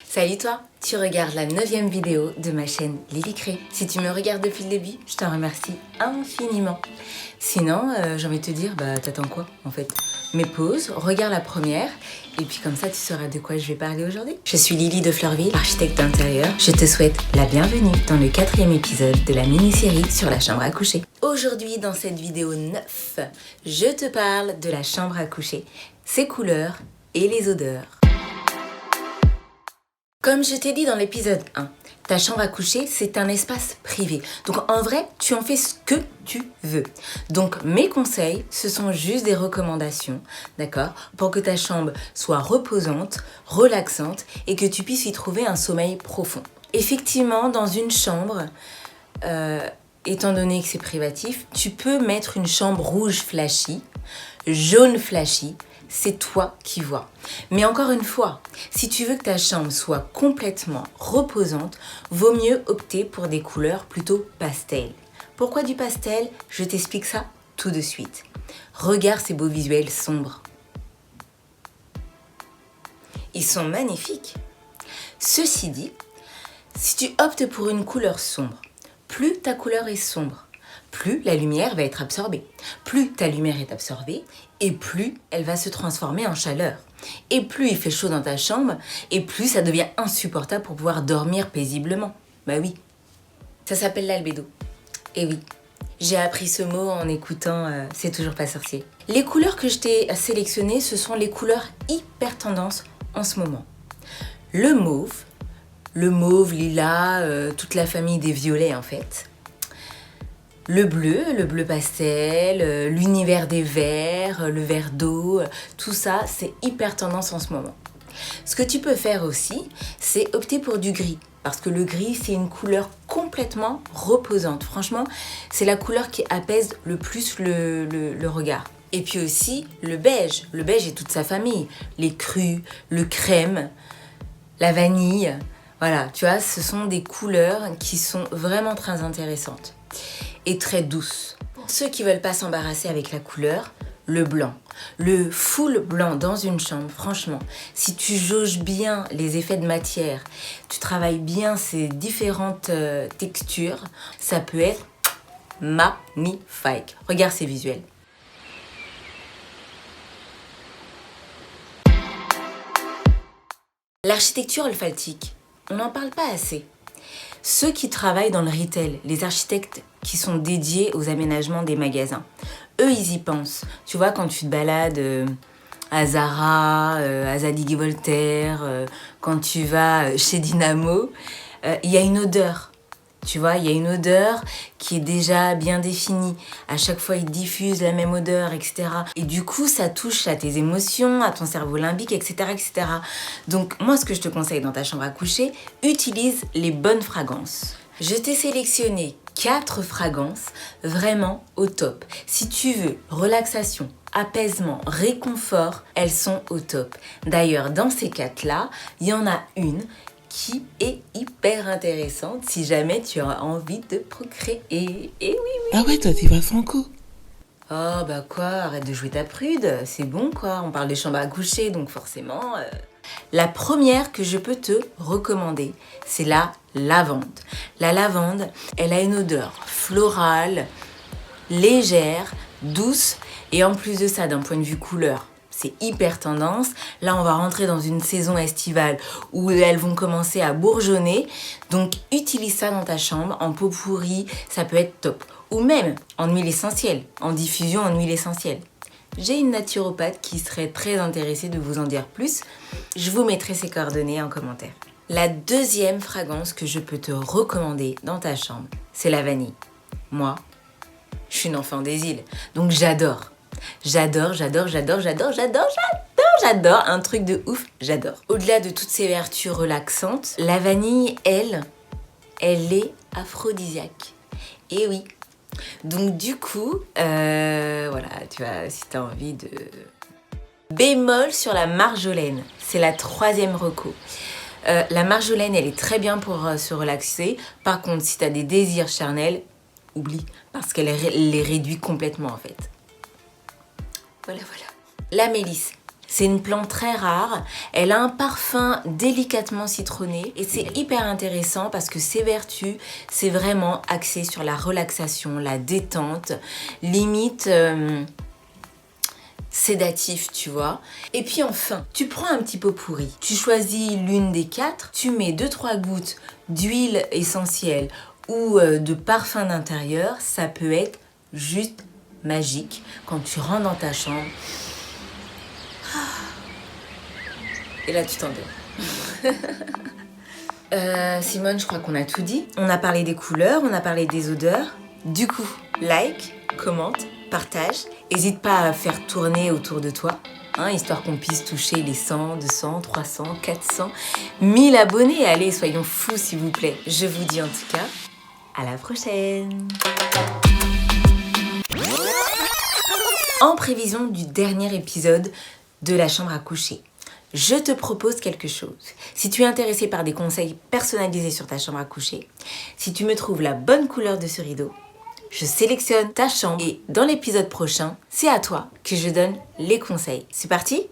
Salut toi, tu regardes la 9e vidéo de ma chaîne Lily Crée. Si tu me regardes depuis le début, je t'en remercie infiniment. Sinon, j'ai envie de te dire, t'attends quoi en fait? Mets pause, regarde la première, et puis comme ça tu sauras de quoi je vais parler aujourd'hui. Je suis Lily de Fleurville, architecte d'intérieur. Je te souhaite la bienvenue dans le 4e épisode de la mini-série sur la chambre à coucher. Aujourd'hui, dans cette vidéo 9, je te parle de la chambre à coucher, ses couleurs et les odeurs. Comme je t'ai dit dans l'épisode 1, ta chambre à coucher, c'est un espace privé. Donc en vrai, tu en fais ce que tu veux. Donc mes conseils, ce sont juste des recommandations, d'accord? Pour que ta chambre soit reposante, relaxante et que tu puisses y trouver un sommeil profond. Effectivement, dans une chambre, étant donné que c'est privatif, tu peux mettre une chambre rouge flashy, jaune flashy. C'est toi qui vois. Mais encore une fois, si tu veux que ta chambre soit complètement reposante, vaut mieux opter pour des couleurs plutôt pastel. Pourquoi du pastel? Je t'explique ça tout de suite. Regarde ces beaux visuels sombres. Ils sont magnifiques. Ceci dit, si tu optes pour une couleur sombre, plus ta couleur est sombre, plus la lumière va être absorbée. Plus ta lumière est absorbée, et plus elle va se transformer en chaleur. Et plus il fait chaud dans ta chambre, et plus ça devient insupportable pour pouvoir dormir paisiblement. Bah oui, ça s'appelle l'albédo. Et oui, j'ai appris ce mot en écoutant C'est toujours pas sorcier. Les couleurs que je t'ai sélectionnées, ce sont les couleurs hyper tendance en ce moment. Le mauve, lilas, toute la famille des violets en fait. Le bleu pastel, l'univers des verts, le vert d'eau, tout ça, c'est hyper tendance en ce moment. Ce que tu peux faire aussi, c'est opter pour du gris. Parce que le gris, c'est une couleur complètement reposante. Franchement, c'est la couleur qui apaise le plus le regard. Et puis aussi, le beige et toute sa famille. Les crus, le crème, la vanille. Voilà, tu vois, ce sont des couleurs qui sont vraiment très intéressantes. Et très douce. Pour ceux qui veulent pas s'embarrasser avec la couleur, le blanc. Le full blanc dans une chambre, franchement, si tu jauges bien les effets de matière, tu travailles bien ces différentes textures, ça peut être magnifique. Regarde ces visuels. L'architecture olfactique, on n'en parle pas assez. Ceux qui travaillent dans le retail, les architectes qui sont dédiés aux aménagements des magasins, eux, ils y pensent. Tu vois, quand tu te balades à Zara, à Zadig & Voltaire, quand tu vas chez Dynamo, il y a une odeur. Tu vois, il y a une odeur qui est déjà bien définie. À chaque fois, ils diffusent la même odeur, etc. Et du coup, ça touche à tes émotions, à ton cerveau limbique, etc., etc. Donc, moi, ce que je te conseille dans ta chambre à coucher, utilise les bonnes fragrances. Je t'ai sélectionné 4 fragrances vraiment au top. Si tu veux relaxation, apaisement, réconfort, elles sont au top. D'ailleurs, dans ces 4-là, il y en a une qui est hyper intéressante si jamais tu as envie de procréer. Et oui. Ah ouais, toi t'y vas franco. Oh bah quoi, arrête de jouer ta prude, c'est bon quoi, on parle des chambres à coucher donc forcément... La première que je peux te recommander, c'est la lavande. La lavande, elle a une odeur florale, légère, douce et en plus de ça, d'un point de vue couleur, c'est hyper tendance. Là, on va rentrer dans une saison estivale où elles vont commencer à bourgeonner. Donc, utilise ça dans ta chambre en pot pourri, ça peut être top. Ou même en huile essentielle, en diffusion en huile essentielle. J'ai une naturopathe qui serait très intéressée de vous en dire plus. Je vous mettrai ses coordonnées en commentaire. La deuxième fragrance que je peux te recommander dans ta chambre, c'est la vanille. Moi, je suis une enfant des îles, donc j'adore. J'adore, un truc de ouf, j'adore. Au-delà de toutes ces vertus relaxantes, la vanille, elle est aphrodisiaque. Et oui. Donc du coup, voilà, tu vois, si t'as envie de... Bémol sur la marjolaine, c'est la 3e reco. La marjolaine, elle est très bien pour se relaxer. Par contre, si t'as des désirs charnels, oublie, parce qu'elle les réduit complètement en fait. Voilà. La mélisse. C'est une plante très rare, elle a un parfum délicatement citronné et c'est hyper intéressant parce que ses vertus, c'est vraiment axé sur la relaxation, la détente, limite sédatif, tu vois. Et puis enfin, tu prends un petit pot pourri, tu choisis l'une des 4, tu mets 2-3 gouttes d'huile essentielle ou de parfum d'intérieur, ça peut être juste magique quand tu rentres dans ta chambre. Et là, tu t'endors. Simone, je crois qu'on a tout dit. On a parlé des couleurs, on a parlé des odeurs. Du coup, like, commente, partage. N'hésite pas à faire tourner autour de toi, histoire qu'on puisse toucher les 100, 200, 300, 400, 1000 abonnés. Allez, soyons fous, s'il vous plaît. Je vous dis en tout cas, à la prochaine. En prévision du dernier épisode de la chambre à coucher, je te propose quelque chose. Si tu es intéressé par des conseils personnalisés sur ta chambre à coucher, si tu me trouves la bonne couleur de ce rideau, je sélectionne ta chambre et dans l'épisode prochain, c'est à toi que je donne les conseils. C'est parti ?